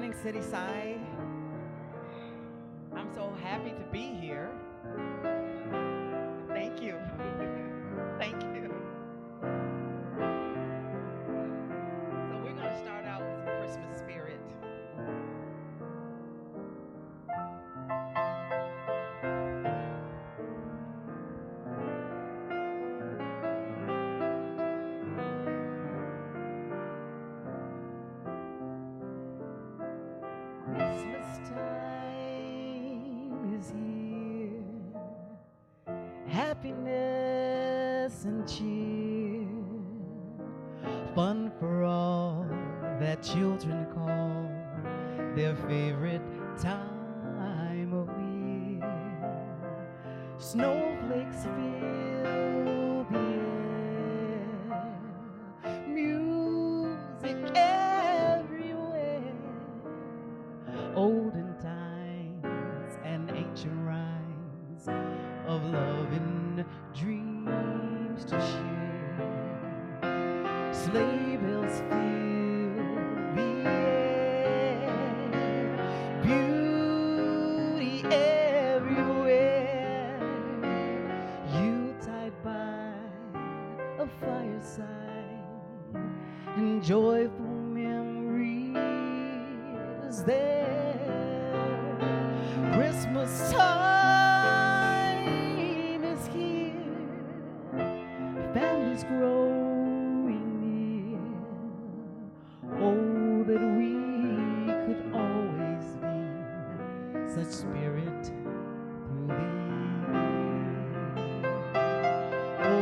morning, City Side. I'm so happy to be here. Thank you. Thank you. So we're going to start out with some Christmas spirit. Christmas time is here, happiness and cheer, fun for all that children call their favorite time of year. Snowflakes fill the air, music everywhere, olden times and ancient rhymes of love and dreams to share. Sleigh bells fill the air, beauty everywhere, Yuletide by a fireside, and joyful memories there. Christmas time is here, families growing near. Oh, that we could always be such spirit through the year. Oh,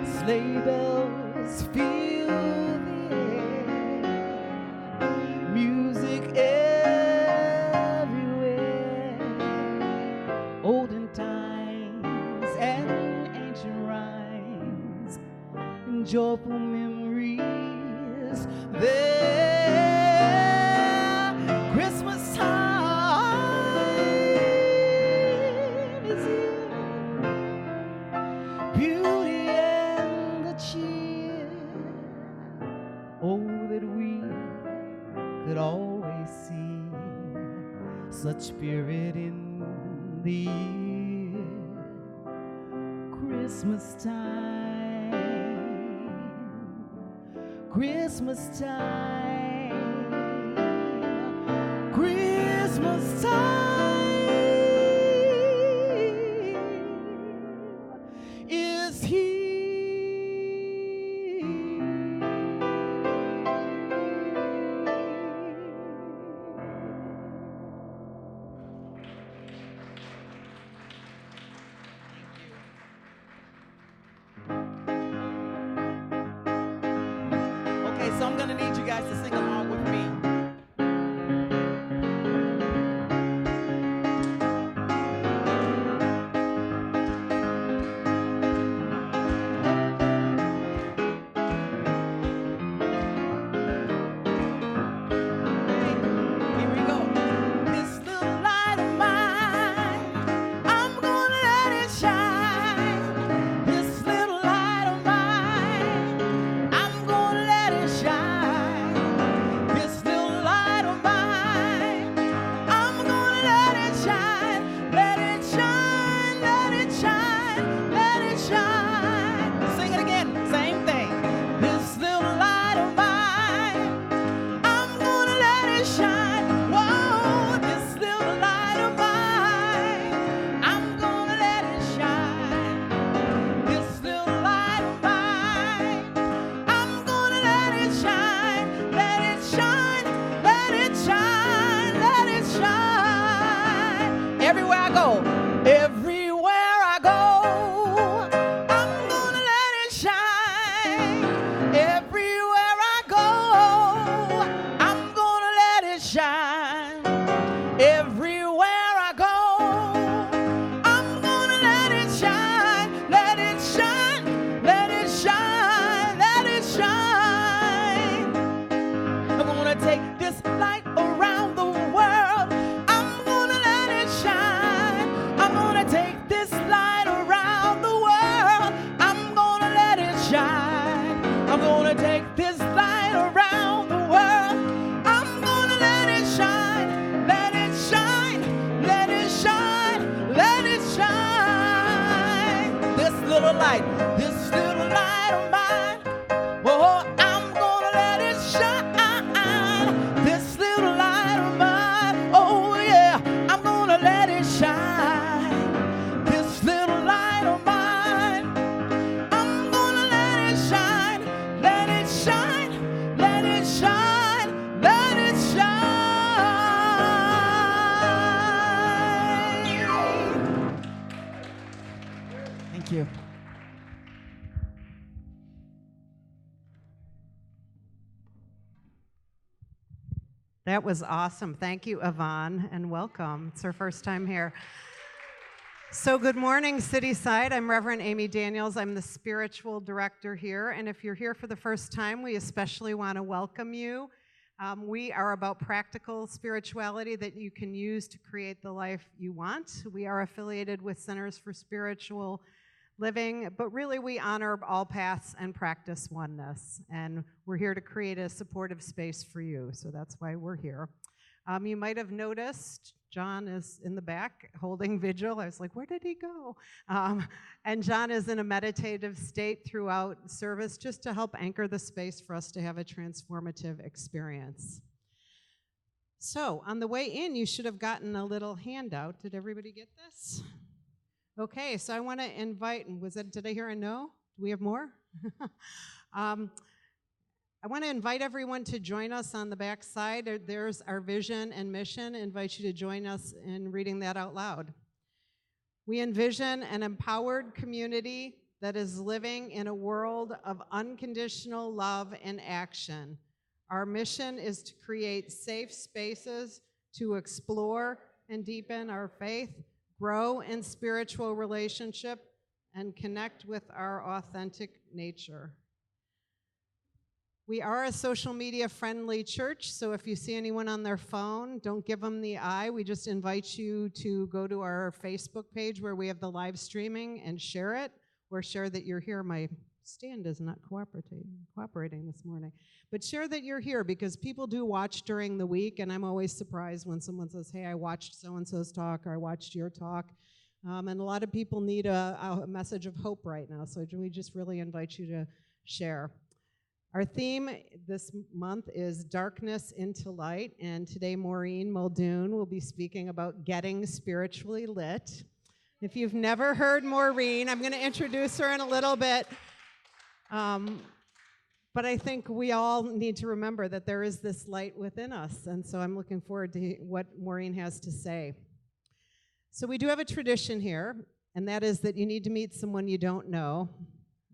sleigh bells fill the air, music everywhere, olden times and ancient rhymes, and joyful memories there. Christmas time is here, beauty and the cheer. Oh, that we could always see such spirit in the year. Christmas time, Christmas time, Christmas time is here. Okay, so I'm gonna need you guys to sing along with me. Here we go. This little light of mine, I'm gonna let it shine. This little light of mine, I'm gonna let it shine. this light around the world. I'm gonna let it shine, let it shine, let it shine, let it shine. This little light of mine. Oh, I'm gonna let it shine. This little light of mine. Oh yeah, I'm gonna let it shine. This little light of mine. I'm gonna let it shine. Let it shine. Let it shine. Let it shine. Thank you. That was awesome. Thank you, Yvonne, and welcome. It's her first time here. So good morning, Cityside. I'm Reverend Amy Daniels. I'm the spiritual director here, and if you're here for the first time, we especially want to welcome you. We are about practical spirituality that you can use to create the life you want. We are affiliated with Centers for Spiritual Living, but really we honor all paths and practice oneness, and we're here to create a supportive space for you, so that's why we're here. You might have noticed John is in the back holding vigil. I was like, where did he go? And John is in a meditative state throughout service just to help anchor the space for us to have a transformative experience. So on the way in, you should have gotten a little handout. Did everybody get this? Okay, so I want to invite, did I hear a no? Do we have more? I want to invite everyone to join us on the back side. There's our vision and mission. I invite you to join us in reading that out loud. We envision an empowered community that is living in a world of unconditional love and action. Our mission is to create safe spaces to explore and deepen our faith, grow in spiritual relationship, and connect with our authentic nature. We are a social media friendly church, so if you see anyone on their phone, don't give them the eye. We just invite you to go to our Facebook page where we have the live streaming and share it, or share that you're here. My stand is not cooperating this morning. But share that you're here, because people do watch during the week, and I'm always surprised when someone says, hey, I watched so-and-so's talk, or I watched your talk. And a lot of people need a message of hope right now, so we just really invite you to share. Our theme this month is Darkness into Light, and today Maureen Muldoon will be speaking about getting spiritually lit. If you've never heard Maureen, I'm going to introduce her in a little bit. But I think we all need to remember that there is this light within us, and so I'm looking forward to what Maureen has to say. So we do have a tradition here, and that is that you need to meet someone you don't know.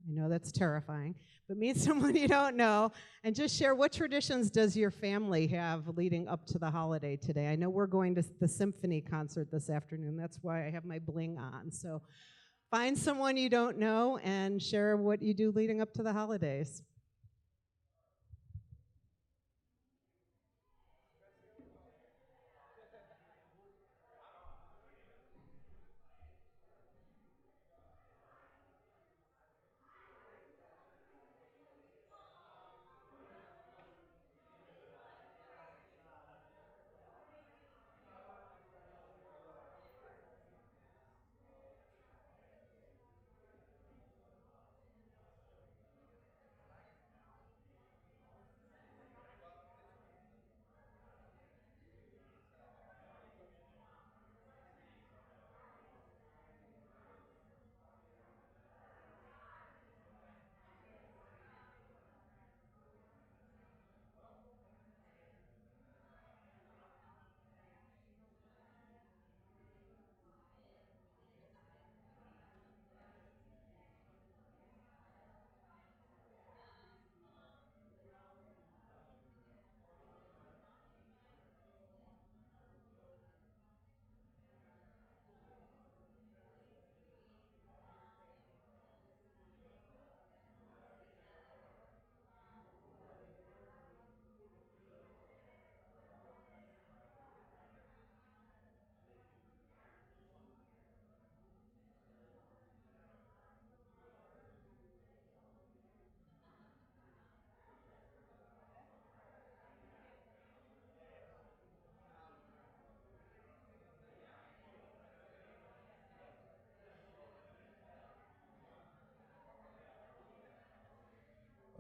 I know that's terrifying, but meet someone you don't know and just share what traditions does your family have leading up to the holiday today. I know we're going to the symphony concert this afternoon. That's why I have my bling on. So find someone you don't know and share what you do leading up to the holidays.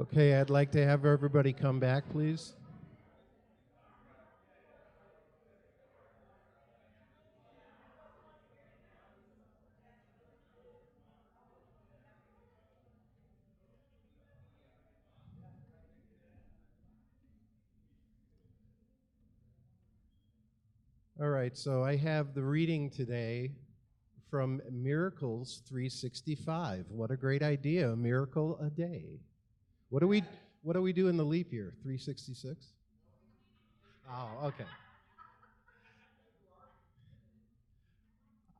Okay, I'd like to have everybody come back, please. All right, so I have the reading today from Miracles 365. What a great idea, a miracle a day. What do we do in the leap year? 366? Oh, okay.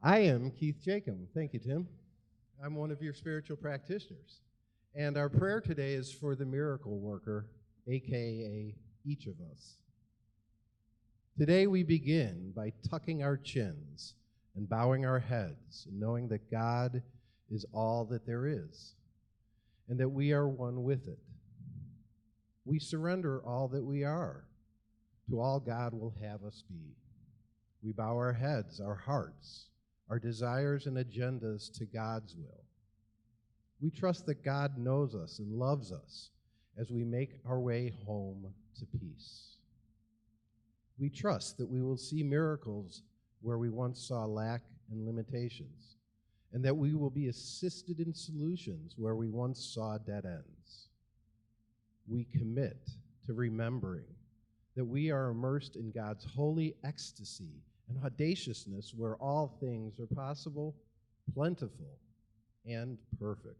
I am Keith Jacob. Thank you, Tim. I'm one of your spiritual practitioners. And our prayer today is for the miracle worker, aka each of us. Today we begin by tucking our chins and bowing our heads and knowing that God is all that there is and that we are one with it. We surrender all that we are to all God will have us be. We bow our heads, our hearts, our desires and agendas to God's will. We trust that God knows us and loves us as we make our way home to peace. We trust that we will see miracles where we once saw lack and limitations, and that we will be assisted in solutions where we once saw dead ends. We commit to remembering that we are immersed in God's holy ecstasy and audaciousness where all things are possible, plentiful, and perfect.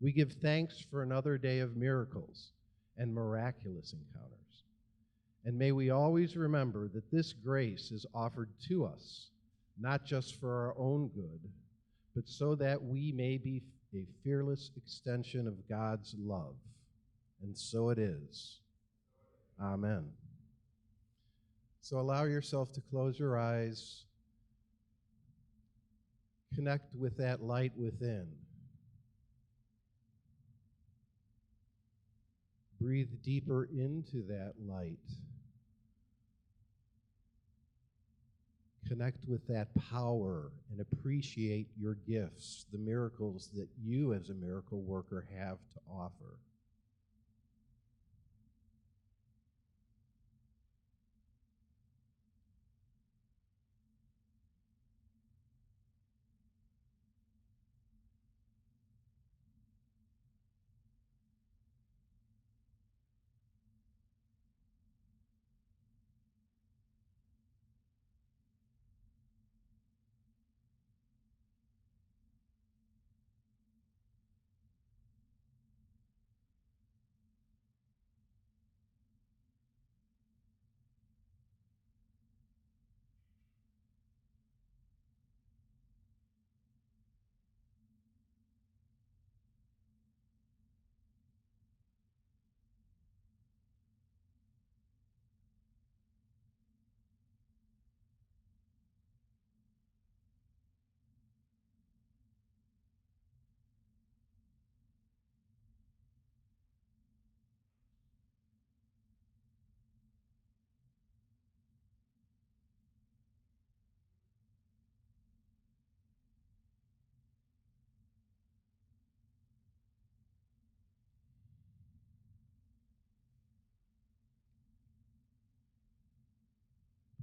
We give thanks for another day of miracles and miraculous encounters. And may we always remember that this grace is offered to us, not just for our own good, but so that we may be a fearless extension of God's love. And so it is. Amen. So allow yourself to close your eyes, connect with that light within. Breathe deeper into that light. Connect with that power and appreciate your gifts, the miracles that you as a miracle worker have to offer.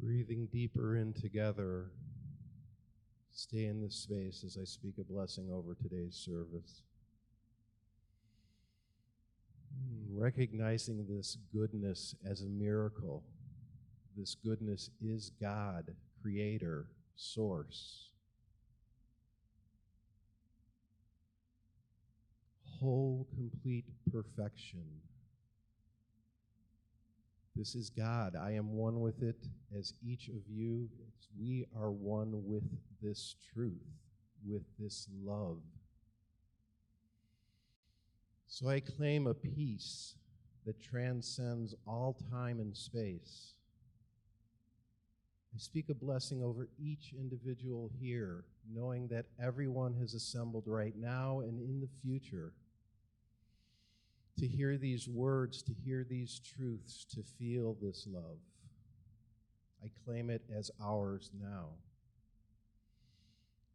Breathing deeper in together. Stay in this space as I speak a blessing over today's service. Recognizing this goodness as a miracle. This goodness is God, Creator, Source. Whole, complete perfection. This is God. I am one with it as each of you. We are one with this truth, with this love. So I claim a peace that transcends all time and space. I speak a blessing over each individual here, knowing that everyone has assembled right now and in the future to hear these words, to hear these truths, to feel this love. I claim it as ours now.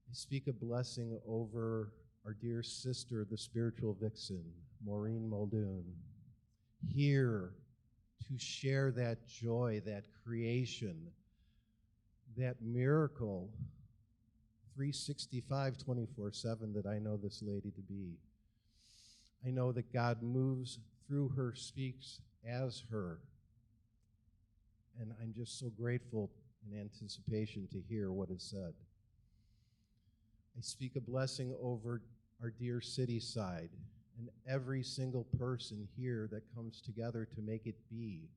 I speak a blessing over our dear sister, the spiritual vixen, Maureen Muldoon, here to share that joy, that creation, that miracle, 365, 24/7 that I know this lady to be. I know that God moves through her, speaks as her. And I'm just so grateful in anticipation to hear what is said. I speak a blessing over our dear city side and every single person here that comes together to make it be.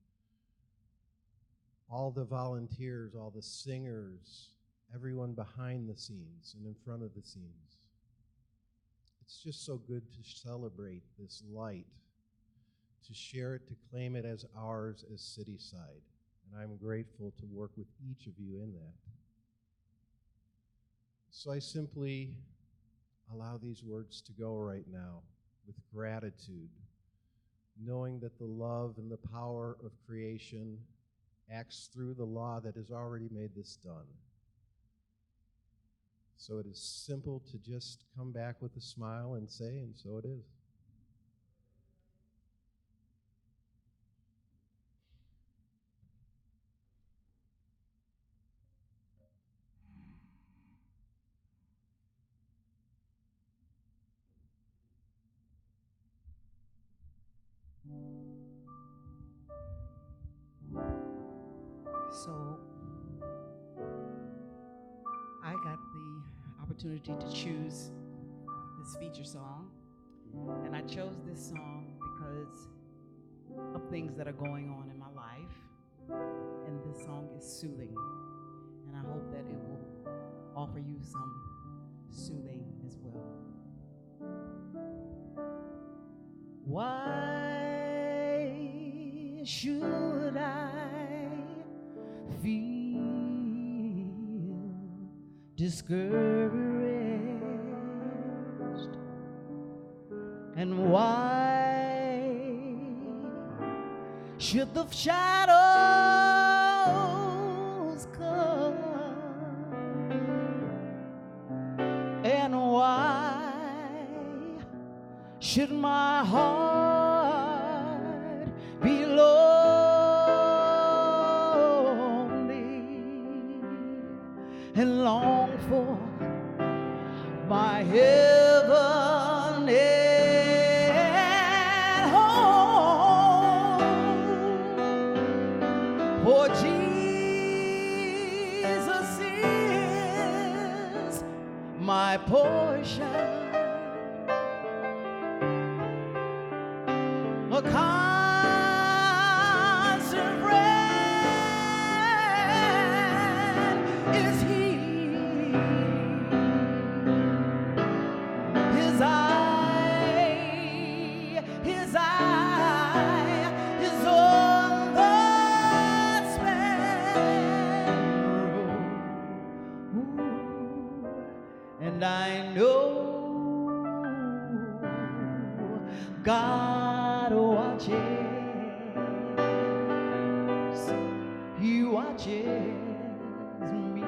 All the volunteers, all the singers, everyone behind the scenes and in front of the scenes. It's just so good to celebrate this light, to share it, to claim it as ours as Cityside. And I'm grateful to work with each of you in that. So I simply allow these words to go right now with gratitude, knowing that the love and the power of creation acts through the law that has already made this done. So it is simple to just come back with a smile and say, and so it is. So I got the opportunity to choose this feature song, and I chose this song because of things that are going on in my life, and this song is soothing, and I hope that it will offer you some soothing as well. Why should I feel discouraged? And why should the shadows come? And why should my heart be lonely and long for my heaven and home? For Jesus is my portion, a constant friend is He. His eye is on the sparrow. And I know God watches, He watches me.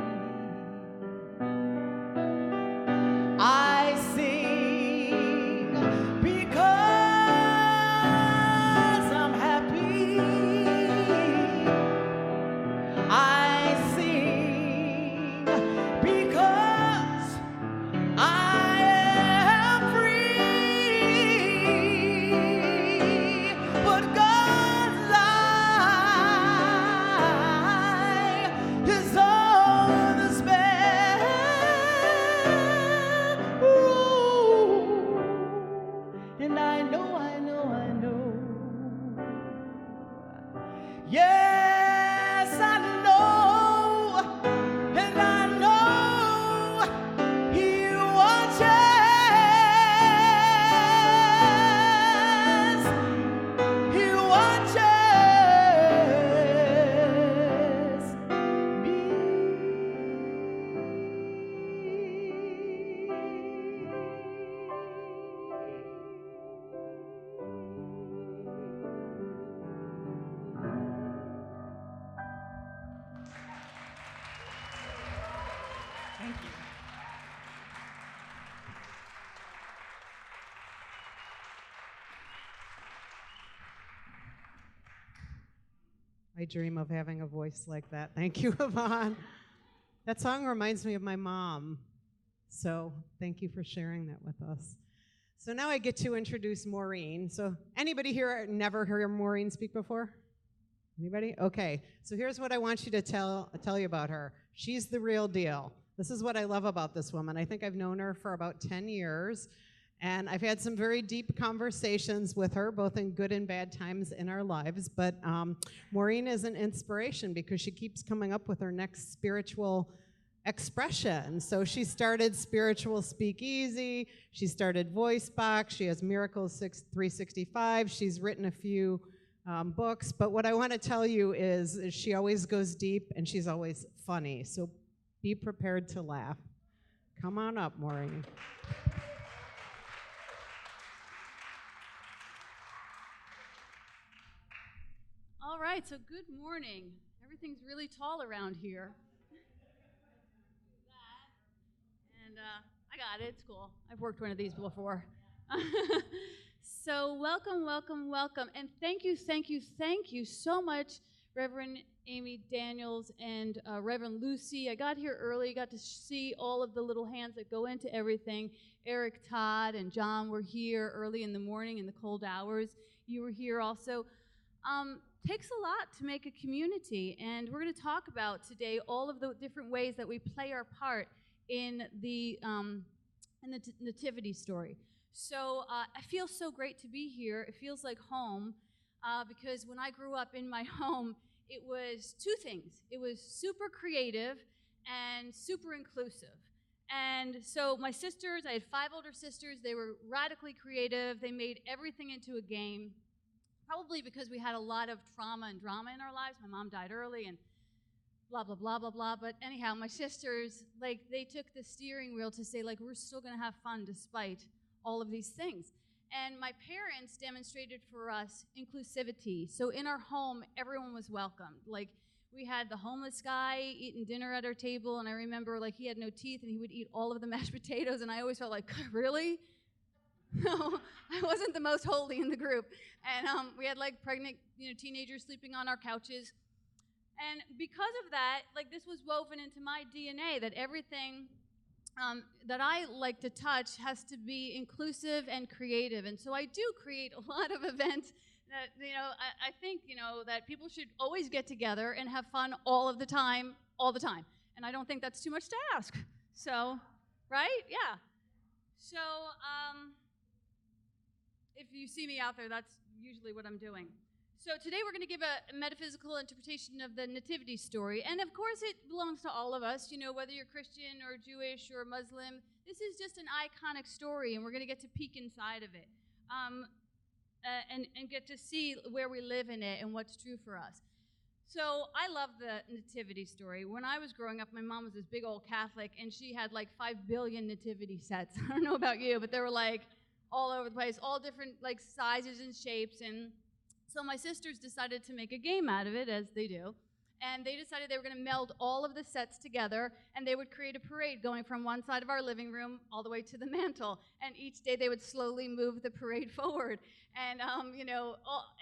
I sing because I'm happy. I sing because I am free. But God's eye is on the sparrow. And I know. Yes, I know, and I know He watches. He watches me. I dream of having a voice like that. Thank you, Yvonne. That song reminds me of my mom. So thank you for sharing that with us. So now I get to introduce Maureen. So anybody here never heard Maureen speak before? Anybody? Okay. So here's what I want you to tell you about her. She's the real deal. This is what I love about this woman. I think I've known her for about 10 years, and I've had some very deep conversations with her, both in good and bad times in our lives. But Maureen is an inspiration because she keeps coming up with her next spiritual expression. So she started Spiritual Speakeasy. She started Voice Box. She has Miracles 365. She's written a few books. But what I want to tell you is she always goes deep and she's always funny. So be prepared to laugh. Come on up, Maureen. All right, so good morning. Everything's really tall around here. And I got it, it's cool. I've worked one of these before. So welcome, welcome, welcome. And thank you so much, Reverend Amy Daniels and Reverend Lucy. I got here early, got to see all of the little hands that go into everything. Eric, Todd, and John were here early in the morning in the cold hours. You were here also. Takes a lot to make a community, and we're going to talk about today all of the different ways that we play our part in the nativity story. So I feel so great to be here. It feels like home because when I grew up in my home, it was two things. It was super creative and super inclusive. And so my sisters, I had 5 older sisters. They were radically creative. They made everything into a game. Probably because we had a lot of trauma and drama in our lives. My mom died early and blah, blah, blah, blah, blah. But anyhow, my sisters, they took the steering wheel to say, we're still going to have fun despite all of these things. And my parents demonstrated for us inclusivity. So in our home, everyone was welcomed. We had the homeless guy eating dinner at our table, and I remember, he had no teeth, and he would eat all of the mashed potatoes, and I always felt like, really? No, I wasn't the most holy in the group. And we had pregnant, teenagers sleeping on our couches. And because of that, this was woven into my DNA that everything that I like to touch has to be inclusive and creative. And so I do create a lot of events that, I think, that people should always get together and have fun all the time. And I don't think that's too much to ask. So, right? Yeah. So, if you see me out there, that's usually what I'm doing. So today we're going to give a metaphysical interpretation of the nativity story. And of course it belongs to all of us, whether you're Christian or Jewish or Muslim. This is just an iconic story, and we're going to get to peek inside of it and get to see where we live in it and what's true for us. So I love the nativity story. When I was growing up, my mom was this big old Catholic, and she had 5 billion nativity sets. I don't know about you, but they were all over the place, all different sizes and shapes. And so my sisters decided to make a game out of it, as they do. And they decided they were going to meld all of the sets together, and they would create a parade going from one side of our living room all the way to the mantle. And each day they would slowly move the parade forward. And,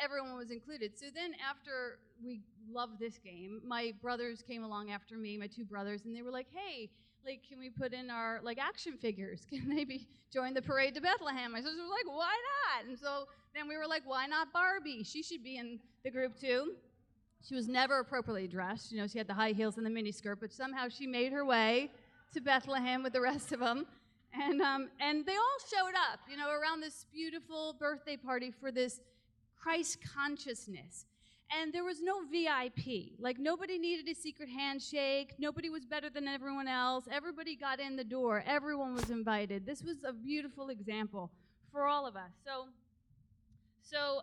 everyone was included. So then after we loved this game, my brothers came along after me, my 2 brothers, and they were like, hey, can we put in our action figures? Can they join the parade to Bethlehem? My sisters were like, why not? And so then we were like, why not Barbie? She should be in the group too. She was never appropriately dressed. She had the high heels and the mini skirt, but somehow she made her way to Bethlehem with the rest of them. And they all showed up, around this beautiful birthday party for this Christ consciousness. And there was no VIP. Nobody needed a secret handshake. Nobody was better than everyone else. Everybody got in the door. Everyone was invited. This was a beautiful example for all of us. So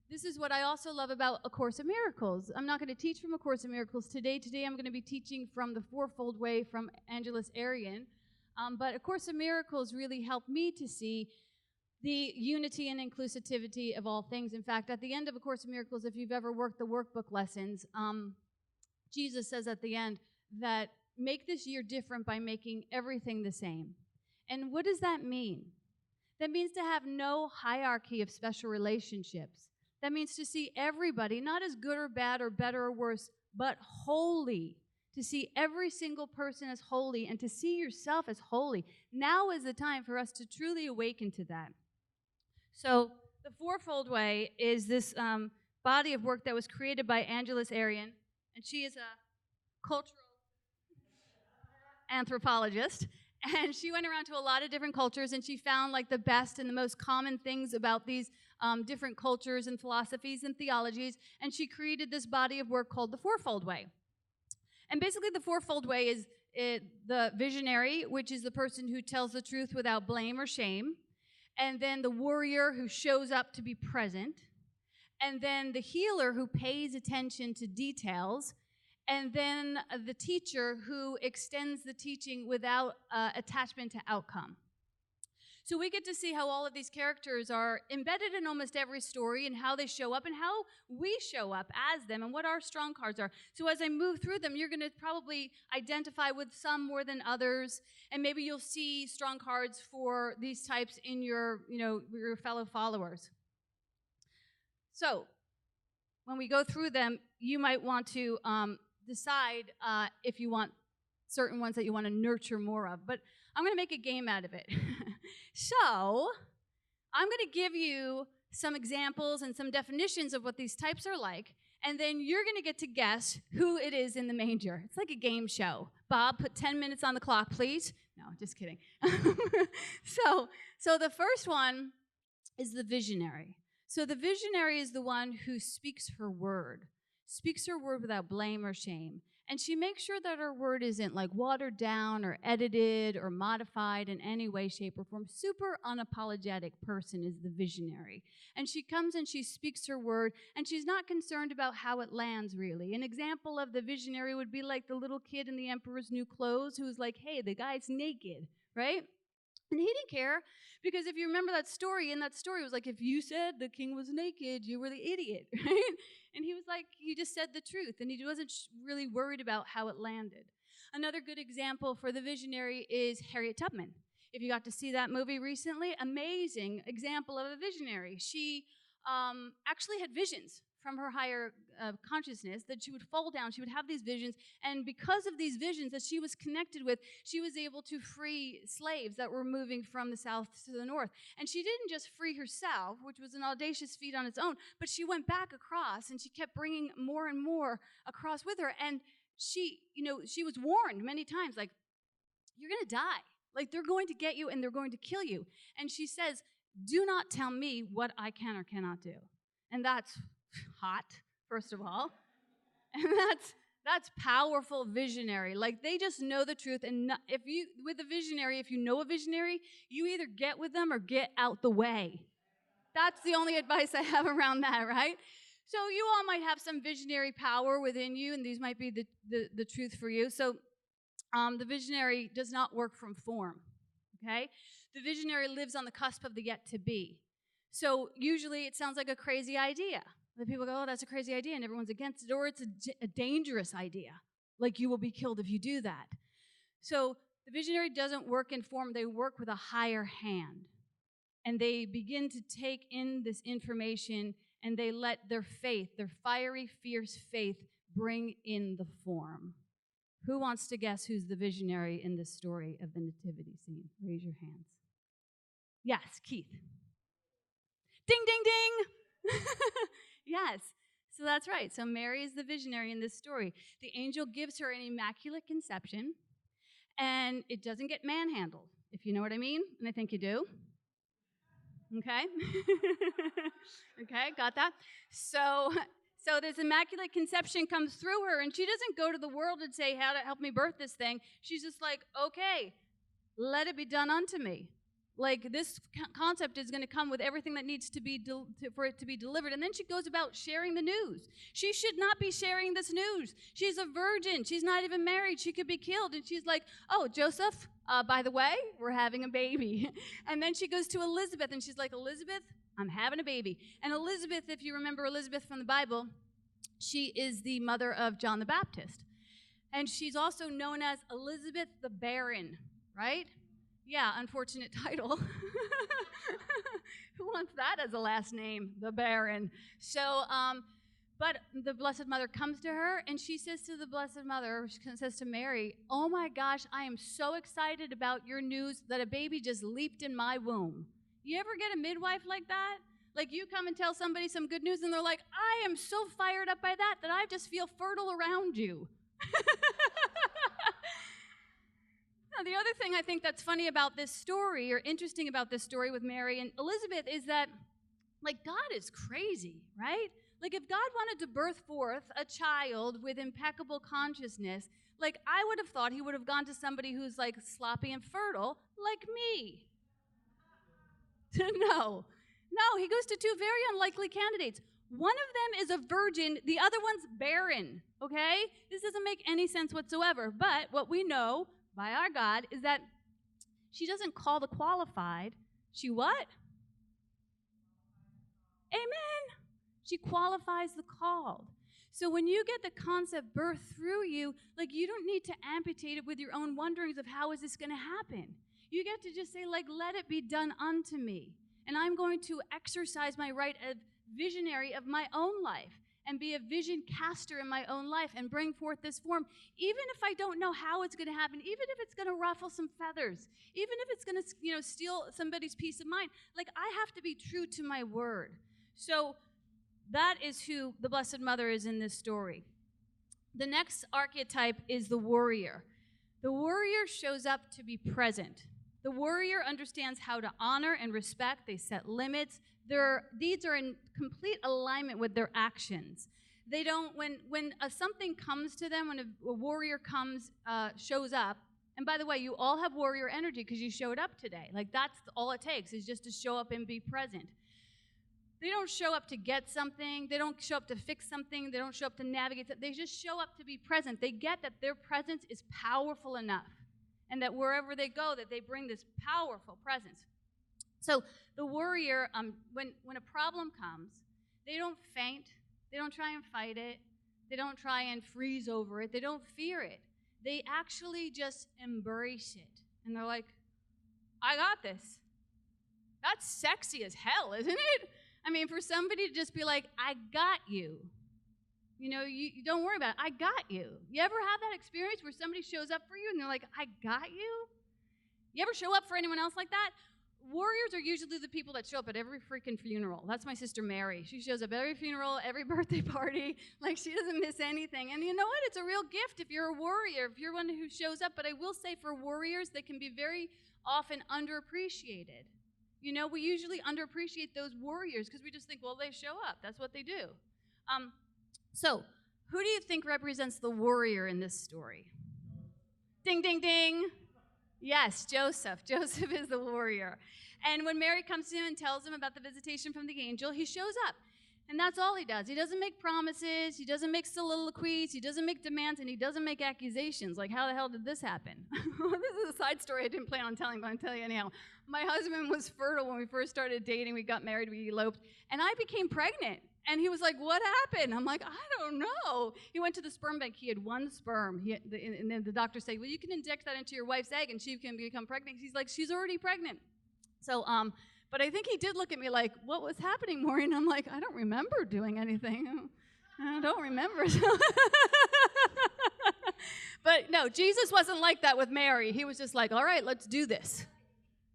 this is what I also love about A Course in Miracles. I'm not going to teach from A Course in Miracles today. Today I'm going to be teaching from the Fourfold Way from Angeles Arian. But A Course in Miracles really helped me to see the unity and inclusivity of all things. In fact, at the end of A Course in Miracles, if you've ever worked the workbook lessons, Jesus says at the end that make this year different by making everything the same. And what does that mean? That means to have no hierarchy of special relationships. That means to see everybody, not as good or bad or better or worse, but holy. To see every single person as holy and to see yourself as holy. Now is the time for us to truly awaken to that. So the fourfold way is this body of work that was created by Angeles Arian, and she is a cultural anthropologist. And she went around to a lot of different cultures, and she found like the best and the most common things about these different cultures and philosophies and theologies, and she created this body of work called the fourfold way. And basically the fourfold way is the visionary, which is the person who tells the truth without blame or shame, and then the warrior who shows up to be present, and then the healer who pays attention to details, and then the teacher who extends the teaching without attachment to outcome. So we get to see how all of these characters are embedded in almost every story and how they show up and how we show up as them and what our strong cards are. So as I move through them, you're going to probably identify with some more than others, and maybe you'll see strong cards for these types in your fellow followers. So when we go through them, you might want to decide if you want certain ones that you want to nurture more of. But I'm going to make a game out of it. So I'm going to give you some examples and some definitions of what these types are like, and then you're going to get to guess who it is in the manger. It's like a game show. Bob, put 10 minutes on the clock, please. No, just kidding. So the first one is the visionary. So the visionary is the one who speaks her word without blame or shame. And she makes sure that her word isn't like watered down or edited or modified in any way, shape, or form. Super unapologetic person is the visionary. And she comes and she speaks her word, and she's not concerned about how it lands, really. An example of the visionary would be like the little kid in The Emperor's New Clothes who's like, hey, the guy's naked, right? And he didn't care, because if you remember that story, in that story it was like, if you said the king was naked, you were the idiot, right? And he was like, he just said the truth, and he wasn't really worried about how it landed. Another good example for the visionary is Harriet Tubman. If you got to see that movie recently, amazing example of a visionary. She actually had visions from her higher consciousness that she would fall down. She would have these visions, and because of these visions that she was connected with, she was able to free slaves that were moving from the south to the north. And she didn't just free herself, which was an audacious feat on its own, but she went back across, and she kept bringing more and more across with her. And she was warned many times, like, you're going to die. Like, they're going to get you, and they're going to kill you. And she says, do not tell me what I can or cannot do. And that's hot, first of all. And that's powerful visionary. Like, they just know the truth. And with a visionary, if you know a visionary, you either get with them or get out the way. That's the only advice I have around that, right? So you all might have some visionary power within you, and these might be the truth for you. So the visionary does not work from form, okay? The visionary lives on the cusp of the yet to be. So usually it sounds like a crazy idea. The people go, oh, that's a crazy idea, and everyone's against it, or it's a dangerous idea. Like, you will be killed if you do that. So the visionary doesn't work in form. They work with a higher hand. And they begin to take in this information, and they let their faith, their fiery, fierce faith, bring in the form. Who wants to guess who's the visionary in this story of the nativity scene? Raise your hands. Yes, Keith. Ding, ding, ding. Yes, so that's right. So Mary is the visionary in this story. The angel gives her an immaculate conception, and it doesn't get manhandled, if you know what I mean, and I think you do. Okay? Okay, got that? So this immaculate conception comes through her, and she doesn't go to the world and say, how to help me birth this thing. She's just like, okay, let it be done unto me. Like, this concept is going to come with everything that needs to be for it to be delivered. And then she goes about sharing the news. She should not be sharing this news. She's a virgin. She's not even married. She could be killed. And she's like, oh, Joseph, by the way, we're having a baby. And then she goes to Elizabeth, and she's like, Elizabeth, I'm having a baby. And Elizabeth, if you remember Elizabeth from the Bible, she is the mother of John the Baptist. And she's also known as Elizabeth the Barren, right? Yeah, unfortunate title. Who wants that has a last name, the Baron. So, but the Blessed Mother comes to her, and she says to the Blessed Mother, she says to Mary, oh my gosh, I am so excited about your news that a baby just leaped in my womb. You ever get a midwife like that? Like you come and tell somebody some good news, and they're like, I am so fired up by that I just feel fertile around you. Now, the other thing I think that's funny about this story, or interesting about this story with Mary and Elizabeth, is that, like, God is crazy, right? Like, if God wanted to birth forth a child with impeccable consciousness, like, I would have thought he would have gone to somebody who's, like, sloppy and fertile, like me. No, he goes to two very unlikely candidates. One of them is a virgin, the other one's barren, okay? This doesn't make any sense whatsoever, but what we know by our God is that she doesn't call the qualified. She what? Amen. She qualifies the called. So when you get the concept birthed through you, like, you don't need to amputate it with your own wonderings of how is this going to happen. You get to just say, like, let it be done unto me. And I'm going to exercise my right of visionary of my own life and be a vision caster in my own life and bring forth this form, even if I don't know how it's going to happen, even if it's going to ruffle some feathers, even if it's going to, steal somebody's peace of mind. Like, I have to be true to my word. So that is who the Blessed Mother is in this story. The next archetype is the warrior. The warrior shows up to be present. The warrior understands how to honor and respect. They set limits. Their deeds are in complete alignment with their actions. They don't, when something comes to them, when a warrior shows up, and by the way, you all have warrior energy because you showed up today. Like, that's all it takes, is just to show up and be present. They don't show up to get something. They don't show up to fix something. They don't show up to navigate something. They just show up to be present. They get that their presence is powerful enough, and that wherever they go, that they bring this powerful presence. So the warrior, when a problem comes, they don't faint. They don't try and fight it. They don't try and freeze over it. They don't fear it. They actually just embrace it. And they're like, I got this. That's sexy as hell, isn't it? I mean, for somebody to just be like, I got you. You don't worry about it. I got you. You ever have that experience where somebody shows up for you and they're like, I got you? You ever show up for anyone else like that? Warriors are usually the people that show up at every freaking funeral. That's my sister Mary. She shows up at every funeral, every birthday party. Like, she doesn't miss anything. And you know what? It's a real gift if you're a warrior, if you're one who shows up. But I will say, for warriors, they can be very often underappreciated. We usually underappreciate those warriors because we just think, well, they show up. That's what they do. So, who do you think represents the warrior in this story? Ding, ding, ding. Yes, Joseph. Joseph is the warrior. And when Mary comes to him and tells him about the visitation from the angel, he shows up. And that's all he does. He doesn't make promises. He doesn't make soliloquies. He doesn't make demands. And he doesn't make accusations. Like, how the hell did this happen? This is a side story I didn't plan on telling, but I'll tell you anyhow. My husband was fertile when we first started dating. We got married. We eloped. And I became pregnant. And he was like, what happened? I'm like, I don't know. He went to the sperm bank. He had one sperm. And then the doctor said, well, you can inject that into your wife's egg and she can become pregnant. He's like, she's already pregnant. So, but I think he did look at me like, what was happening, Maureen? I'm like, I don't remember doing anything. I don't remember. But no, Jesus wasn't like that with Mary. He was just like, all right, let's do this.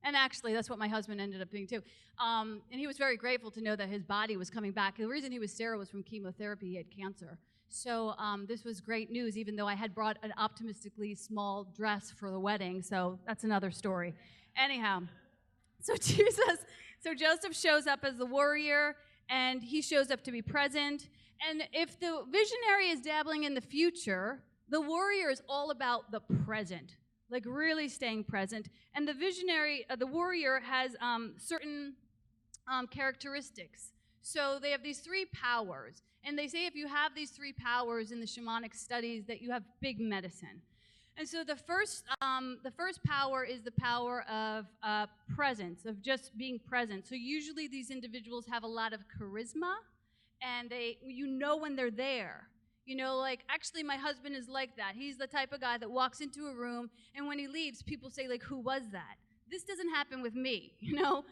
And actually, that's what my husband ended up doing, too. And he was very grateful to know that his body was coming back. The reason he was sterile was from chemotherapy. He had cancer. So this was great news, even though I had brought an optimistically small dress for the wedding. So that's another story. Anyhow, so Joseph shows up as the warrior, and he shows up to be present. And if the visionary is dabbling in the future, the warrior is all about the present. Like, really staying present. And the visionary, the warrior, has certain characteristics. So they have these three powers. And they say if you have these three powers in the shamanic studies, that you have big medicine. And so the first power is the power of presence, of just being present. So usually these individuals have a lot of charisma, and you know when they're there. Like, actually, my husband is like that. He's the type of guy that walks into a room, and when he leaves, people say, like, who was that? this doesn't happen with me, you know?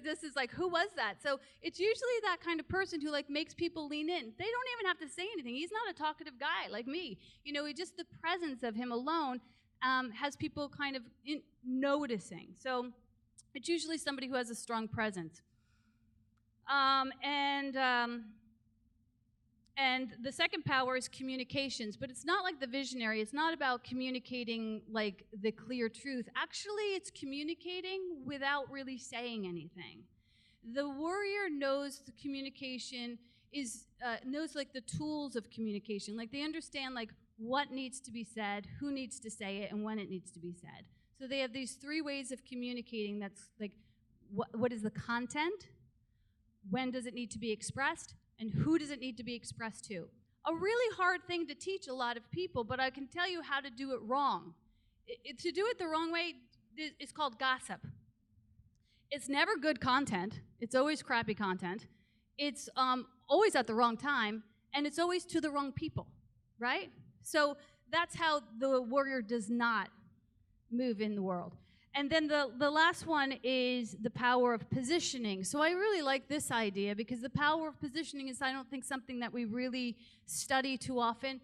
This is like, who was that? So it's usually that kind of person who like makes people lean in. They don't even have to say anything. He's not a talkative guy like me. You know, just the presence of him alone has people kind of noticing. So it's usually somebody who has a strong presence. And the second power is communications, but it's not like the visionary. It's not about communicating like the clear truth. Actually, it's communicating without really saying anything. The warrior knows the communication knows like the tools of communication. Like they understand like what needs to be said, who needs to say it, and when it needs to be said. So they have these 3 ways of communicating. That's like what is the content, when does it need to be expressed, and who does it need to be expressed to? A really hard thing to teach a lot of people, but I can tell you how to do it wrong. To do it the wrong way is called gossip. It's never good content. It's always crappy content. It's always at the wrong time, and it's always to the wrong people, right? So that's how the warrior does not move in the world. And then the last one is the power of positioning. So I really like this idea because the power of positioning is, I don't think, something that we really study too often.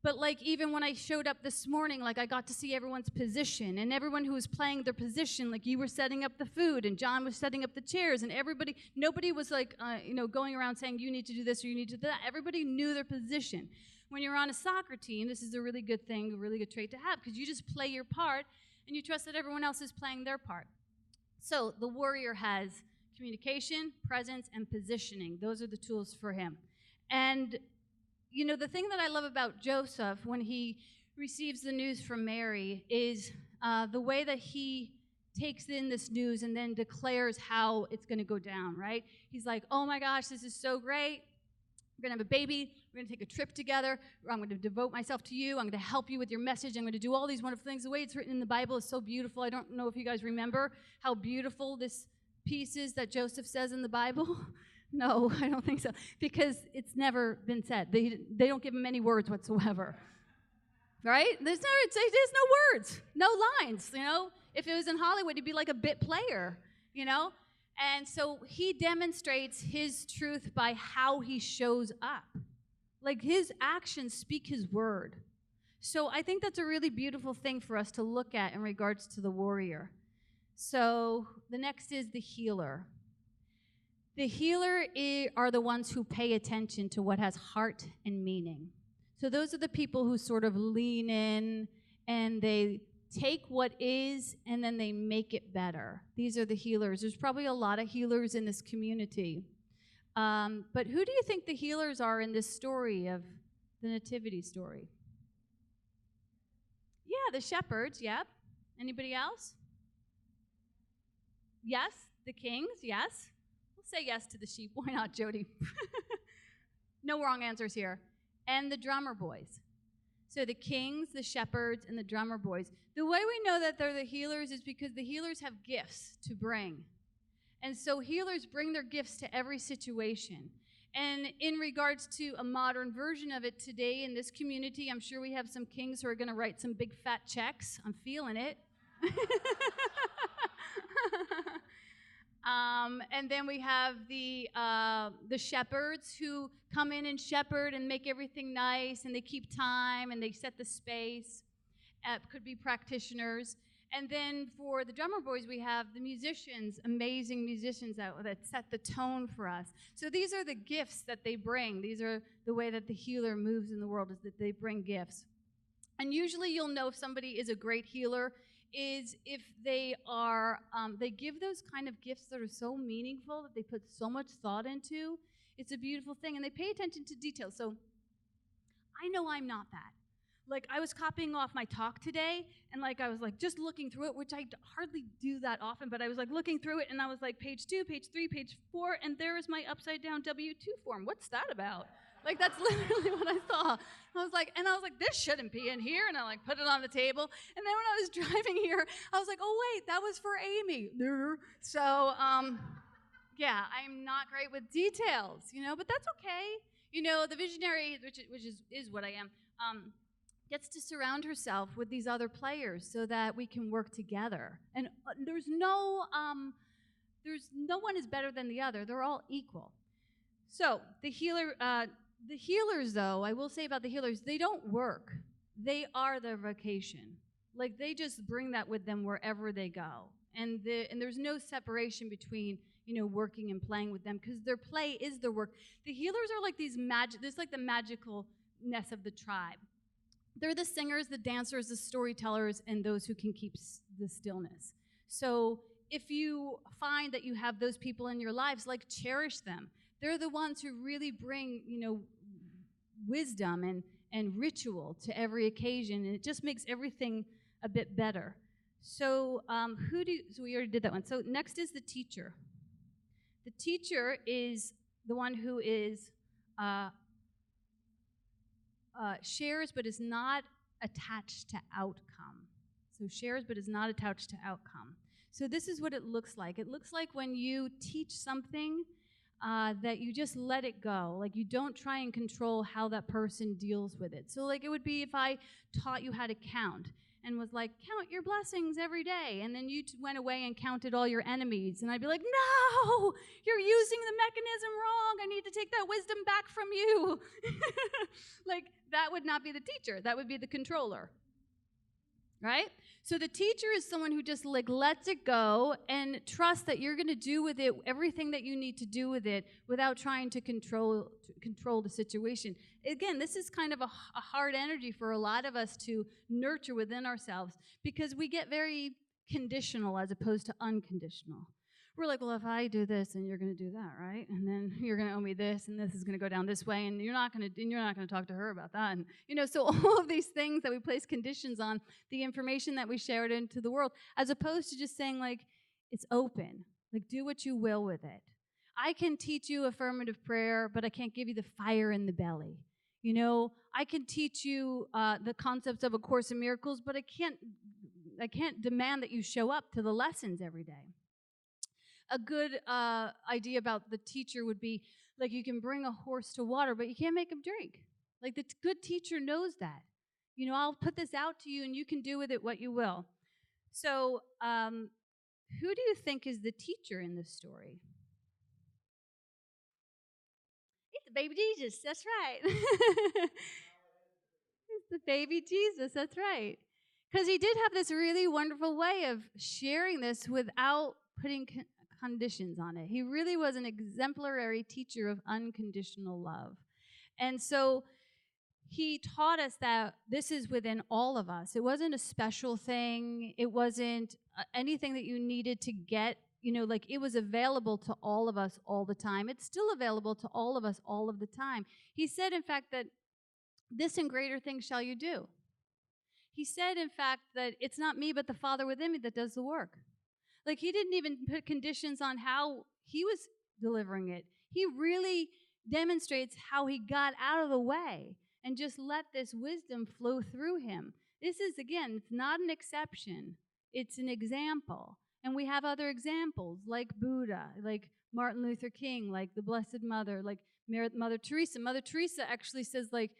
But like even when I showed up this morning, like I got to see everyone's position and everyone who was playing their position. Like you were setting up the food and John was setting up the chairs, and nobody was like, going around saying you need to do this or you need to do that. Everybody knew their position. When you're on a soccer team, this is a really good thing, a really good trait to have, because you just play your part and you trust that everyone else is playing their part. So the warrior has communication, presence, and positioning. Those are the tools for him. And the thing that I love about Joseph when he receives the news from Mary is the way that he takes in this news and then declares how it's going to go down, right? He's like, oh my gosh, this is so great. We're going to have a baby. We're going to take a trip together. I'm going to devote myself to you. I'm going to help you with your message. I'm going to do all these wonderful things. The way it's written in the Bible is so beautiful. I don't know if you guys remember how beautiful this piece is that Joseph says in the Bible. No, I don't think so, because it's never been said. They don't give him any words whatsoever, right? There's no words, no lines, If it was in Hollywood, he'd be like a bit player, And so he demonstrates his truth by how he shows up. Like his actions speak his word. So I think that's a really beautiful thing for us to look at in regards to the warrior. So the next is the healer. The healer are the ones who pay attention to what has heart and meaning. So those are the people who sort of lean in and they take what is and then they make it better. These are the healers. There's probably a lot of healers in this community. But who do you think the healers are in this story of the nativity story? Yeah, the shepherds, yep. Anybody else? Yes, the kings, yes. We'll say yes to the sheep. Why not, Jody? No wrong answers here. And the drummer boys. So the kings, the shepherds, and the drummer boys. The way we know that they're the healers is because the healers have gifts to bring. And so healers bring their gifts to every situation. And in regards to a modern version of it today in this community, I'm sure we have some kings who are going to write some big fat checks. I'm feeling it. And then we have the shepherds who come in and shepherd and make everything nice, and they keep time and they set the space. Could be practitioners. And then for the drummer boys, we have the musicians, amazing musicians that set the tone for us. So these are the gifts that they bring. These are the way that the healer moves in the world, is that they bring gifts. And usually you'll know if somebody is a great healer is if they are, they give those kind of gifts that are so meaningful, that they put so much thought into. It's a beautiful thing, and they pay attention to details. So I know I'm not that. Like, I was copying off my talk today, and I was just looking through it, which I hardly do that often, but I was looking through it, and I was page 2, page 3, page 4, and there is my upside down W-2 form. What's that about? That's literally what I saw. I was like, this shouldn't be in here, and I put it on the table. And then when I was driving here, I was like, oh wait, that was for Amy. So, yeah, I'm not great with details, but that's okay. The visionary, which is what I am, gets to surround herself with these other players so that we can work together. And there's no one is better than the other. They're all equal. So the healers, though, I will say about the healers, they don't work. They are their vocation. Like, they just bring that with them wherever they go. And there's no separation between, working and playing with them, because their play is their work. The healers are like there's like the magicalness of the tribe. They're the singers, the dancers, the storytellers, and those who can keep the stillness. So if you find that you have those people in your lives, like, cherish them. They're the ones who really bring, wisdom and ritual to every occasion, and it just makes everything a bit better. So so we already did that one. So next is the teacher. The teacher is the one who is shares but is not attached to outcome. So shares but is not attached to outcome. So this is what it looks like. It looks like when you teach something that you just let it go. Like, you don't try and control how that person deals with it. So, like, it would be if I taught you how to count and was like, count your blessings every day, and then you went away and counted all your enemies, and I'd be like, no, you're using the mechanism wrong. I need to take that wisdom back from you. Like, that would not be the teacher. That would be the controller. Right? So the teacher is someone who just, like, lets it go and trusts that you're going to do with it everything that you need to do with it without trying to control the situation. Again, this is kind of a hard energy for a lot of us to nurture within ourselves, because we get very conditional as opposed to unconditional. We're like, well, if I do this, then you're going to do that, right? And then you're going to owe me this, and this is going to go down this way, and you're not going to talk to her about that. And so all of these things that we place conditions on, the information that we share it into the world, as opposed to just saying, like, it's open. Like, do what you will with it. I can teach you affirmative prayer, but I can't give you the fire in the belly. I can teach you the concepts of A Course in Miracles, but I can't demand that you show up to the lessons every day. A good idea about the teacher would be, like, you can bring a horse to water, but you can't make him drink. Like, the good teacher knows that. I'll put this out to you, and you can do with it what you will. So who do you think is the teacher in this story? It's the baby Jesus. That's right. It's the baby Jesus. That's right. Because he did have this really wonderful way of sharing this without putting conditions on it. He really was an exemplary teacher of unconditional love. And so he taught us that this is within all of us. It wasn't a special thing. It wasn't anything that you needed to get, like, it was available to all of us all the time. It's still available to all of us all of the time. He said, in fact, that this and greater things shall you do. He said, in fact, that it's not me but the Father within me that does the work. Like, he didn't even put conditions on how he was delivering it. He really demonstrates how he got out of the way and just let this wisdom flow through him. This is, again, it's not an exception. It's an example. And we have other examples, like Buddha, like Martin Luther King, like the Blessed Mother, like Mother Teresa. Mother Teresa actually says, like,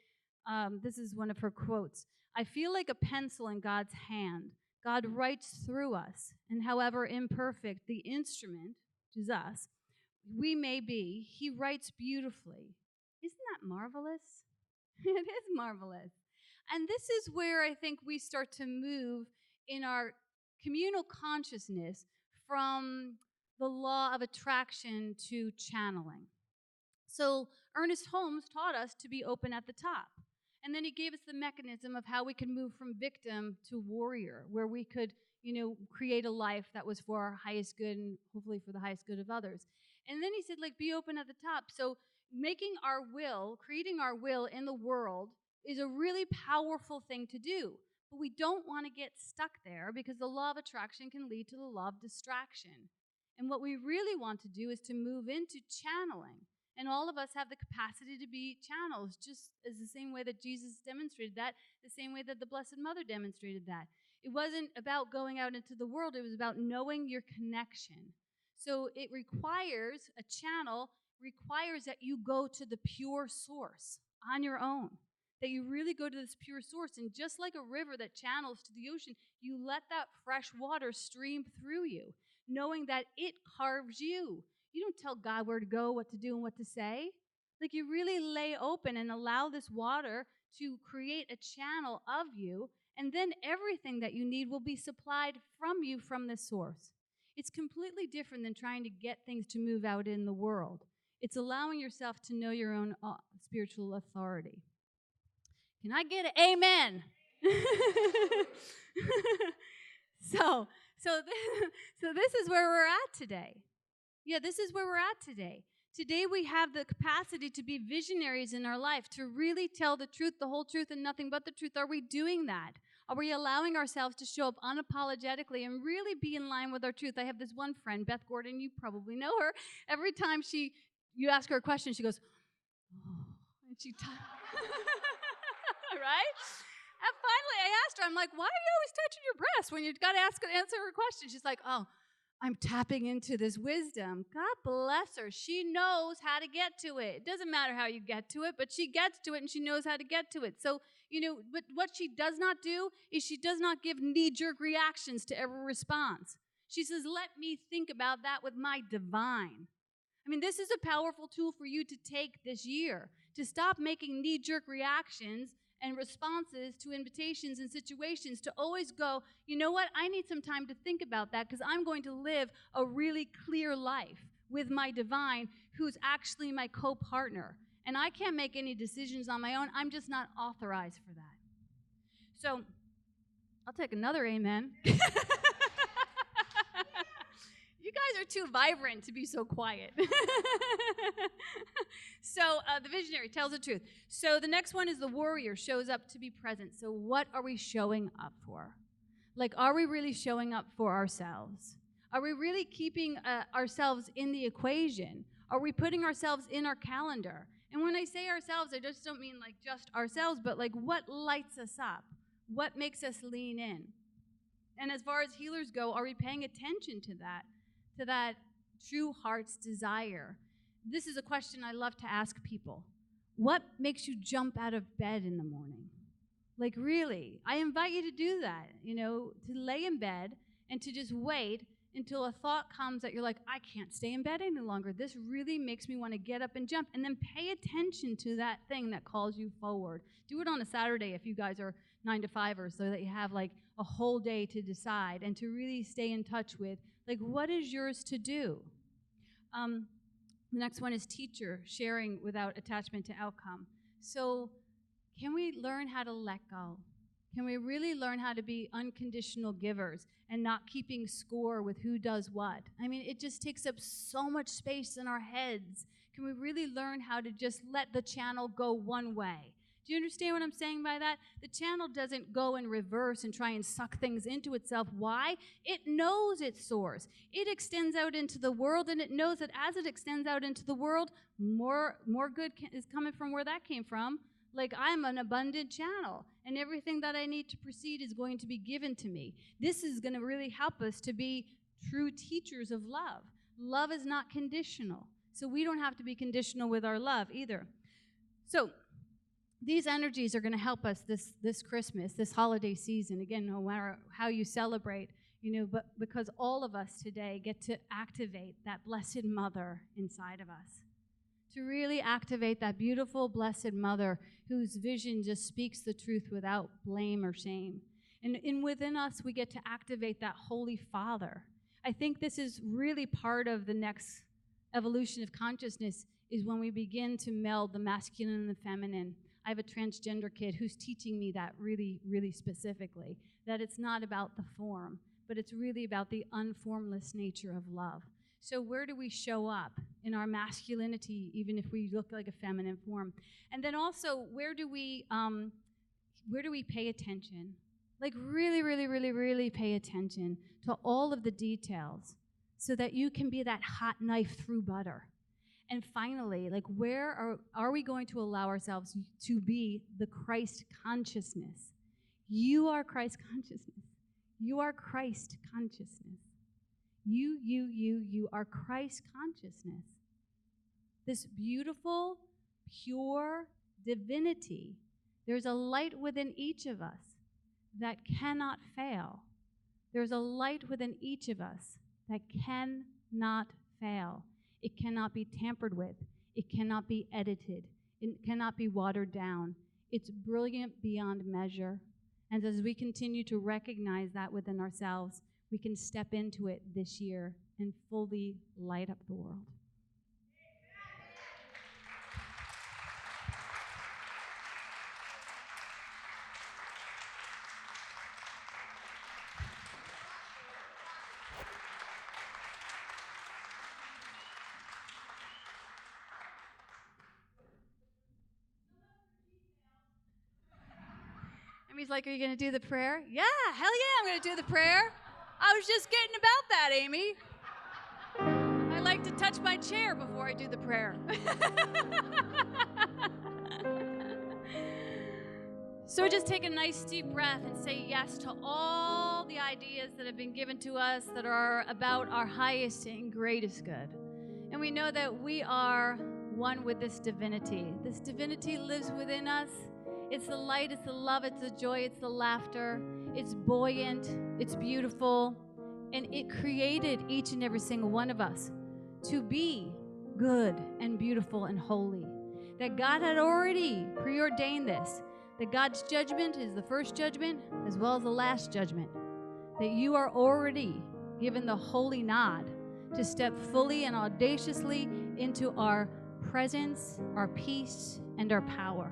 this is one of her quotes, I feel like a pencil in God's hand. God writes through us, and however imperfect the instrument, which is us, we may be, he writes beautifully. Isn't that marvelous? It is marvelous. And this is where I think we start to move in our communal consciousness from the law of attraction to channeling. So Ernest Holmes taught us to be open at the top. And then he gave us the mechanism of how we could move from victim to warrior, where we could, create a life that was for our highest good and hopefully for the highest good of others. And then he said, like, be open at the top. So making our will, creating our will in the world is a really powerful thing to do. But we don't want to get stuck there, because the law of attraction can lead to the law of distraction. And what we really want to do is to move into channeling. And all of us have the capacity to be channels, just as the same way that Jesus demonstrated that, the same way that the Blessed Mother demonstrated that. It wasn't about going out into the world. It was about knowing your connection. So it requires, a channel requires that you go to the pure source on your own. that you really go to this pure source. And just like a river that channels to the ocean, you let that fresh water stream through you, knowing that it carves you. You don't tell God where to go, what to do, and what to say. Like, you really lay open and allow this water to create a channel of you, and then everything that you need will be supplied from you from this source. It's completely different than trying to get things to move out in the world. It's allowing yourself to know your own spiritual authority. Can I get an amen? So this is where we're at today. Yeah, this is where we're at today. Today we have the capacity to be visionaries in our life, to really tell the truth, the whole truth, and nothing but the truth. Are we doing that? Are we allowing ourselves to show up unapologetically and really be in line with our truth? I have this one friend, Beth Gordon, you probably know her. Every time you ask her a question, she goes, oh, and she right? And finally I asked her, I'm like, why are you always touching your breast when you've got to answer her question? She's like, oh, I'm tapping into this wisdom. God bless her. She knows how to get to it. It doesn't matter how you get to it, but she gets to it and she knows how to get to it. So, but what she does not do is she does not give knee-jerk reactions to every response. She says, let me think about that with my divine. I mean, this is a powerful tool for you to take this year, to stop making knee-jerk reactions and responses to invitations and situations, to always go, you know what, I need some time to think about that because I'm going to live a really clear life with my divine, who's actually my co-partner. And I can't make any decisions on my own. I'm just not authorized for that. So I'll take another amen. You guys are too vibrant to be so quiet. So the visionary tells the truth. So the next one is the warrior, shows up to be present. So what are we showing up for? Like, are we really showing up for ourselves? Are we really keeping ourselves in the equation? Are we putting ourselves in our calendar? And when I say ourselves, I just don't mean like just ourselves, but like what lights us up? What makes us lean in? And as far as healers go, are we paying attention to that true heart's desire? This is a question I love to ask people. What makes you jump out of bed in the morning? Like, really, I invite you to do that, to lay in bed and to just wait until a thought comes that you're like, I can't stay in bed any longer. This really makes me want to get up and jump. And then pay attention to that thing that calls you forward. Do it on a Saturday if you guys are 9 to 5ers, so that you have like a whole day to decide and to really stay in touch with, like, what is yours to do? The next one is teacher, sharing without attachment to outcome. So can we learn how to let go? Can we really learn how to be unconditional givers and not keeping score with who does what? I mean, it just takes up so much space in our heads. Can we really learn how to just let the channel go one way? Do you understand what I'm saying by that? The channel doesn't go in reverse and try and suck things into itself. Why? It knows its source. It extends out into the world, and it knows that as it extends out into the world, more good is coming from where that came from. Like, I'm an abundant channel, and everything that I need to proceed is going to be given to me. This is going to really help us to be true teachers of love. Love is not conditional, so we don't have to be conditional with our love either. So these energies are going to help us this Christmas, this holiday season. Again, no matter how you celebrate, but because all of us today get to activate that Blessed Mother inside of us. To really activate that beautiful Blessed Mother whose vision just speaks the truth without blame or shame. And within us, we get to activate that Holy Father. I think this is really part of the next evolution of consciousness, is when we begin to meld the masculine and the feminine. I have a transgender kid who's teaching me that really, really specifically, that it's not about the form, but it's really about the unformless nature of love. So where do we show up in our masculinity, even if we look like a feminine form? And then also, where do we pay attention? Like, really, really, really, really pay attention to all of the details so that you can be that hot knife through butter. And finally, like, where are we going to allow ourselves to be the Christ consciousness? You are Christ consciousness. You are Christ consciousness. You are Christ consciousness. This beautiful, pure divinity There's a light within each of us that cannot fail. There's a light within each of us that cannot fail. It cannot be tampered with. It cannot be edited. It cannot be watered down. It's brilliant beyond measure. And as we continue to recognize that within ourselves, we can step into it this year and fully light up the world. Amy's like, are you going to do the prayer? Yeah, hell yeah, I'm going to do the prayer. I was just getting about that, Amy. I like to touch my chair before I do the prayer. So just take a nice deep breath and say yes to all the ideas that have been given to us that are about our highest and greatest good. And we know that we are one with this divinity. This divinity lives within us. It's the light, it's the love, it's the joy, it's the laughter. It's buoyant, it's beautiful, and it created each and every single one of us to be good and beautiful and holy. That God had already preordained this, that God's judgment is the first judgment as well as the last judgment. That you are already given the holy nod to step fully and audaciously into our presence, our peace, and our power.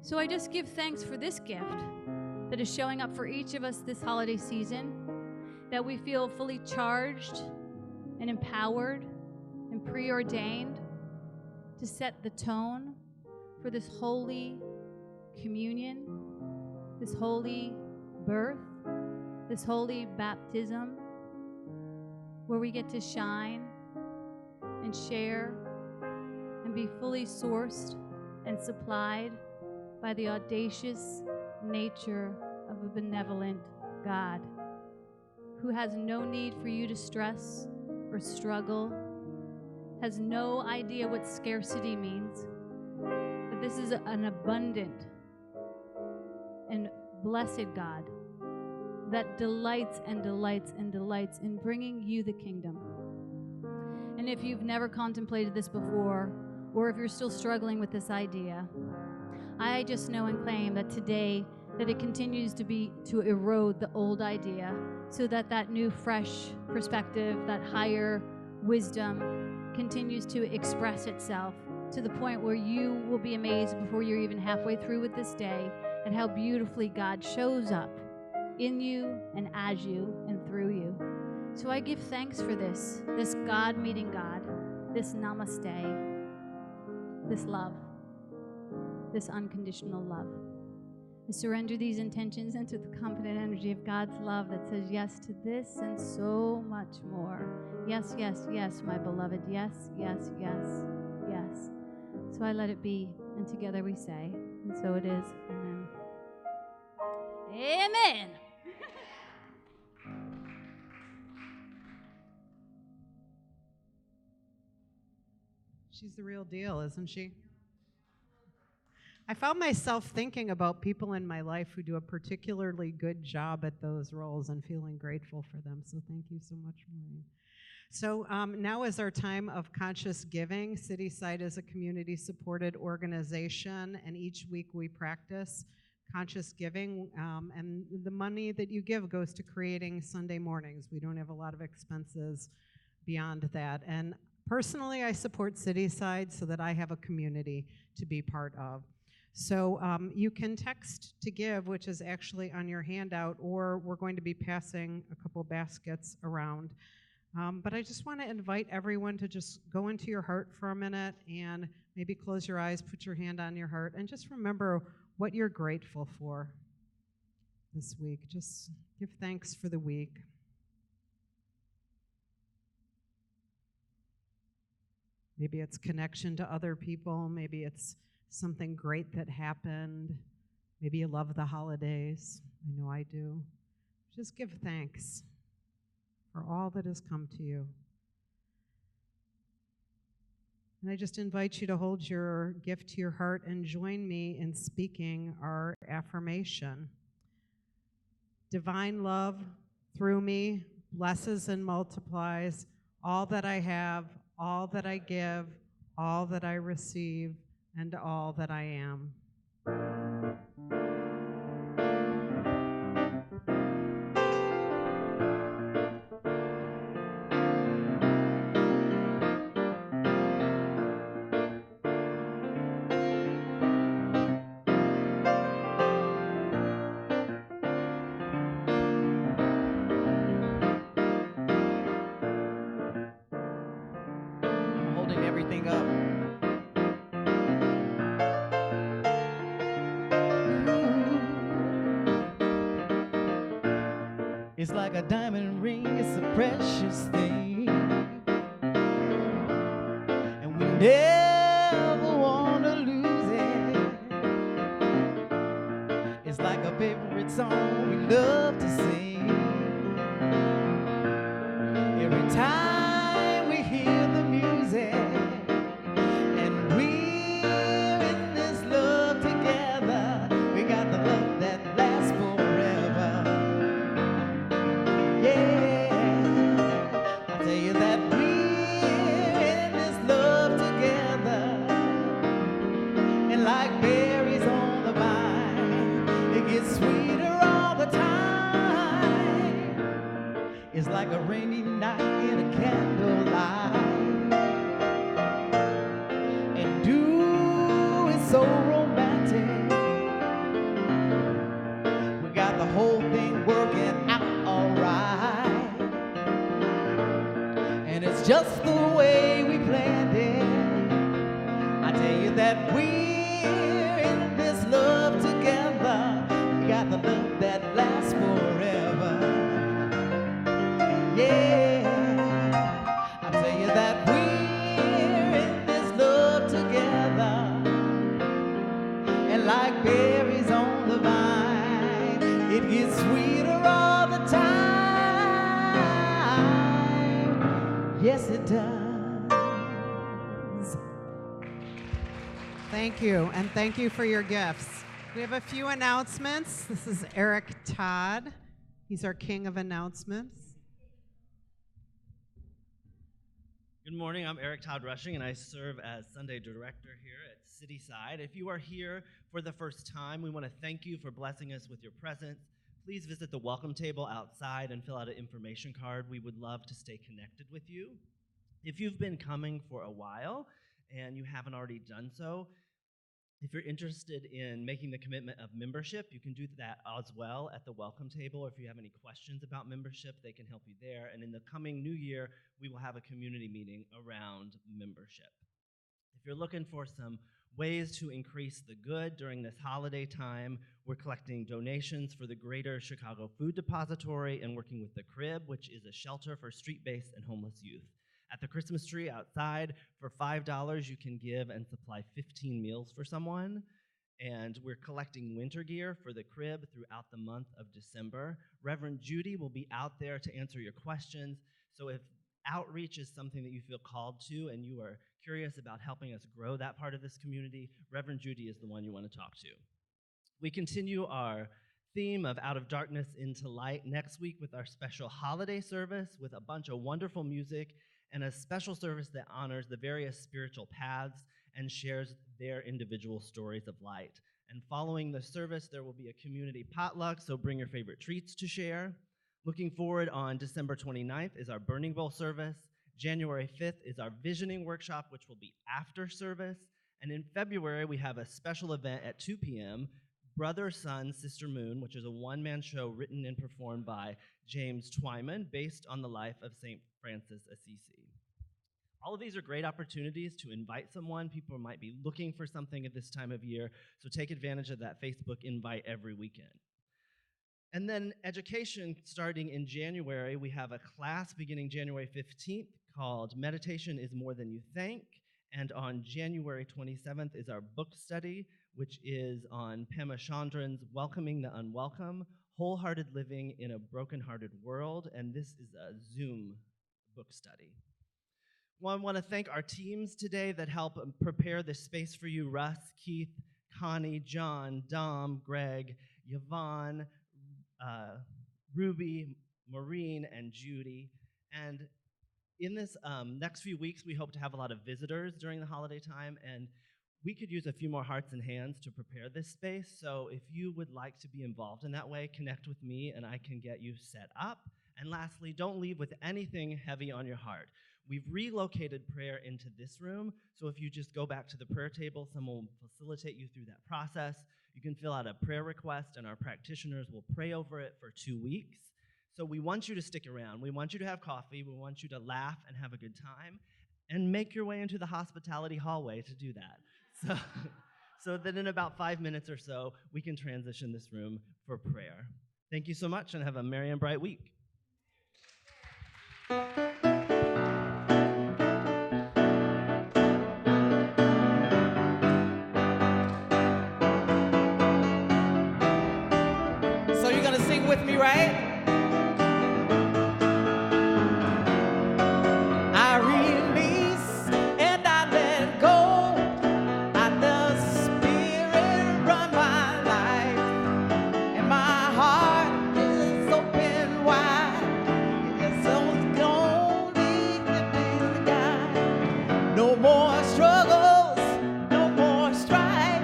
So I just give thanks for this gift that is showing up for each of us this holiday season, that we feel fully charged and empowered and preordained to set the tone for this holy communion, this holy birth, this holy baptism, where we get to shine and share and be fully sourced and supplied by the audacious nature of a benevolent God who has no need for you to stress or struggle, has no idea what scarcity means, but this is an abundant and blessed God that delights and delights and delights in bringing you the kingdom. And if you've never contemplated this before, or if you're still struggling with this idea, I just know and claim that today that it continues to erode the old idea so that that new fresh perspective, that higher wisdom continues to express itself to the point where you will be amazed before you're even halfway through with this day at how beautifully God shows up in you and as you and through you. So I give thanks for this God meeting God, this namaste, this love, this unconditional love. I surrender these intentions into the confident energy of God's love that says yes to this and so much more. Yes, yes, yes, my beloved. Yes, yes, yes, yes. So I let it be, and together we say, and so it is. Amen. Amen. She's the real deal, isn't she? I found myself thinking about people in my life who do a particularly good job at those roles and feeling grateful for them. So thank you so much, Maureen. So now is our time of conscious giving. Cityside is a community-supported organization, and each week we practice conscious giving, and the money that you give goes to creating Sunday mornings. We don't have a lot of expenses beyond that. And personally, I support Cityside so that I have a community to be part of. So you can text to give, which is actually on your handout, or we're going to be passing a couple baskets around. But I just want to invite everyone to just go into your heart for a minute and maybe close your eyes, put your hand on your heart, and just remember what you're grateful for this week. Just give thanks for the week. Maybe it's connection to other people. Maybe it's something great that happened. Maybe you love the holidays. I know I do. Just give thanks for all that has come to you. And I just invite you to hold your gift to your heart and join me in speaking our affirmation. Divine love through me blesses and multiplies all that I have, all that I give, all that I receive, and all that I am. I'm holding everything up. It's like a diamond ring, it's a precious thing. And we never want to lose it. It's like a favorite song we love to sing. Every time we hear the music, and we're in this love together, we got the love that lasts forever. Yeah, I tell you that we're in this love together, and like berries on the vine, it gets sweeter all the time. It's like a rainy night in a candlelight, and ooh, it's so romantic. We got the whole thing working out alright, and it's just the way we planned it. I tell you that we're in this love together. We got the love that lasts forever. Yeah, I tell you that we're in this love together, and like berries on the vine, it gets sweeter all the time. Yes, it does. Thank you, and thank you for your gifts. We have a few announcements. This is Eric Todd. He's our king of announcements. Good morning, I'm Eric Todd Rushing, and I serve as Sunday Director here at Cityside. If you are here for the first time, we want to thank you for blessing us with your presence. Please visit the welcome table outside and fill out an information card. We would love to stay connected with you. If you've been coming for a while and you haven't already done so, if you're interested in making the commitment of membership, you can do that as well at the welcome table. If you have any questions about membership, they can help you there. And in the coming new year, we will have a community meeting around membership. If you're looking for some ways to increase the good during this holiday time, we're collecting donations for the Greater Chicago Food Depository and working with The Crib, which is a shelter for street-based and homeless youth. At the Christmas tree outside, for $5, you can give and supply 15 meals for someone. And we're collecting winter gear for the Crib throughout the month of December. Reverend Judy will be out there to answer your questions. So if outreach is something that you feel called to and you are curious about helping us grow that part of this community, Reverend Judy is the one you want to talk to. We continue our theme of Out of Darkness into Light next week with our special holiday service with a bunch of wonderful music and a special service that honors the various spiritual paths and shares their individual stories of light. And following the service, there will be a community potluck, so bring your favorite treats to share. Looking forward, on December 29th is our Burning Bowl service. January 5th is our visioning workshop, which will be after service. And in February, we have a special event at 2 p.m., Brother, Sun, Sister Moon, which is a one-man show written and performed by James Twyman, based on the life of St. Francis Assisi. All of these are great opportunities to invite someone. People might be looking for something at this time of year, so take advantage of that Facebook invite every weekend. And then education, starting in January, we have a class beginning January 15th called Meditation is More Than You Think. And on January 27th is our book study, which is on Pema Chandran's Welcoming the Unwelcome, Wholehearted Living in a Brokenhearted World, and this is a Zoom book study. Well, I want to thank our teams today that help prepare this space for you. Russ, Keith, Connie, John, Dom, Greg, Yvonne, Ruby, Maureen, and Judy. And in this next few weeks, we hope to have a lot of visitors during the holiday time, and we could use a few more hearts and hands to prepare this space. So if you would like to be involved in that way, connect with me and I can get you set up. And lastly, don't leave with anything heavy on your heart. We've relocated prayer into this room, so if you just go back to the prayer table, someone will facilitate you through that process. You can fill out a prayer request, and our practitioners will pray over it for 2 weeks. So we want you to stick around. We want you to have coffee. We want you to laugh and have a good time, and make your way into the hospitality hallway to do that. So that in about 5 minutes or so, we can transition this room for prayer. Thank you so much, and have a merry and bright week. So you're gonna sing with me, right? I release and I let go. I let the Spirit run my life, and my heart is open wide. It's only the guy. No more struggles, no more strife.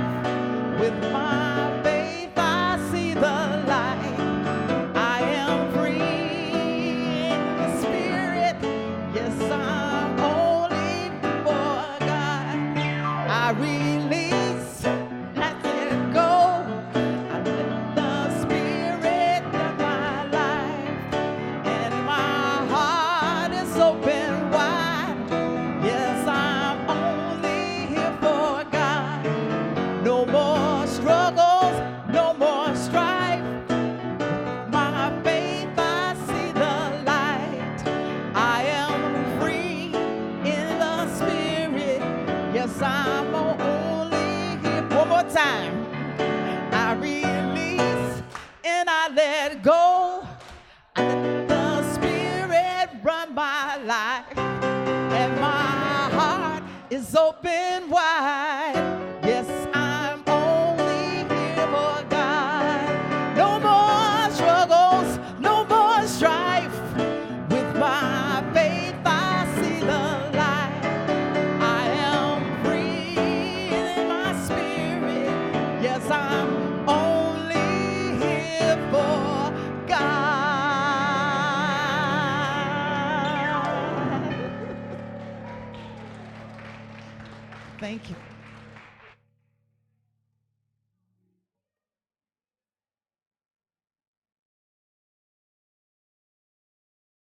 With my faith, I see the light. I am free in the Spirit. Yes, I'm only for God. I release, let it go. I let the Spirit run my life, and my heart is open wide. Yes, I'm only here for God. No more struggles, no more strife. My faith, I see the light. I am free in the Spirit. Yes, I'm only here. One more time. I release and I let go. I let the Spirit run my life, and my heart is open wide. Yes, I'm only here for God. No more struggles, no more strife. With my faith, I see the light. I am free in my Spirit. Yes, I'm only here for God. Thank you.